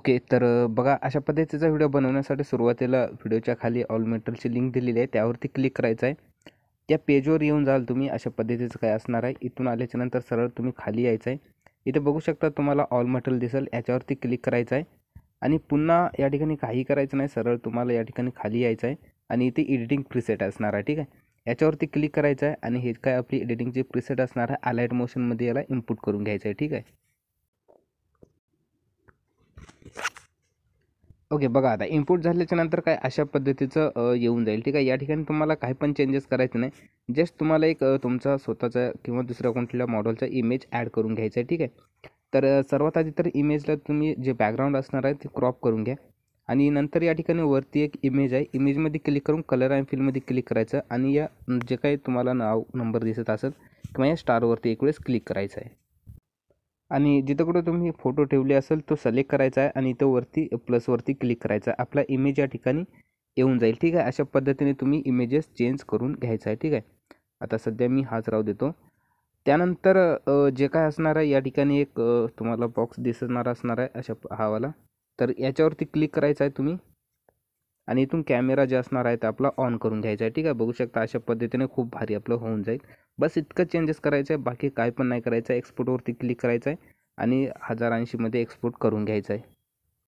Okay, तर बघा अशा पद्धतीचा व्हिडिओ बनवण्यासाठी सुरुवातीला व्हिडिओच्या खाली ऑल मेटलची लिंक दिलेली आहे, त्यावरती क्लिक करायचं आहे. त्या पेजवर येऊन जाल तुम्ही. अशा पद्धतीचं काय असणार आहे. इथून आल्याच्या नंतर सरळ तुम्ही खाली यायचं आहे. इथे बघू शकता तुम्हाला ऑल मेटल दिसेल, याच्यावरती क्लिक करायचं आहे आणि पुन्हा या ठिकाणी काही करायचं नाही, सरळ तुम्हाला या ठिकाणी खाली यायचं आहे आणि इथे एडिटिंग प्रीसेट असणार आहे. ठीक आहे, याच्यावरती क्लिक करायचं आहे आणि हे काय आपली एडिटिंगची प्रीसेट असणार आहे, अलाइट मोशनमध्ये याला इनपुट करून घ्यायचं आहे. ठीक आहे. ओके, बघा आता इनपुट झाल्याच्या नंतर काय अशा पद्धतीचं येऊन जाईल. ठीक आहे, या ठिकाणी तुम्हाला काही पण चेंजेस करायचे नाही. जस्ट तुम्हाला एक तुमचा स्वतःचा किंवा दुसऱ्या कोणत्या मॉडेलचा इमेज ॲड करून घ्यायचा आहे. ठीक आहे, तर सर्वात आधी तर इमेजला तुम्ही जे बॅकग्राऊंड असणार आहे ते क्रॉप करून घ्या आणि नंतर या ठिकाणी वरती एक इमेज आहे, इमेजमध्ये क्लिक करून कलर अँड फिलमध्ये क्लिक करायचं आणि या जे काही तुम्हाला नाव नंबर दिसत असेल किंवा या स्टारवरती एक वेळेस क्लिक करायचं आहे आणि जिथं कुठं तुम्ही फोटो ठेवले असेल तो सिलेक्ट करायचा आहे आणि इथं वरती प्लसवरती क्लिक करायचा आहे. आपला इमेज या ठिकाणी येऊन जाईल. ठीक आहे, अशा पद्धतीने तुम्ही इमेजेस चेंज करून घ्यायचा आहे. ठीक आहे, आता सध्या मी हाच राहू देतो. त्यानंतर जे काय असणार आहे या ठिकाणी एक तुम्हाला बॉक्स दिसणार असणार आहे अशा हावाला, तर याच्यावरती क्लिक करायचं आहे तुम्ही आणि इथून कॅमेरा जे असणार आहे ते आपला ऑन करून घ्यायचा आहे. ठीक आहे, बघू शकता अशा पद्धतीने खूप भारी आपलं होऊन जाईल. बस इतकं चेंजेस करायचं आहे, बाकी काय पण नाही करायचं आहे. एक्सपोर्टवरती क्लिक करायचं आहे आणि 1080मध्ये एक्सपोर्ट करून घ्यायचं आहे.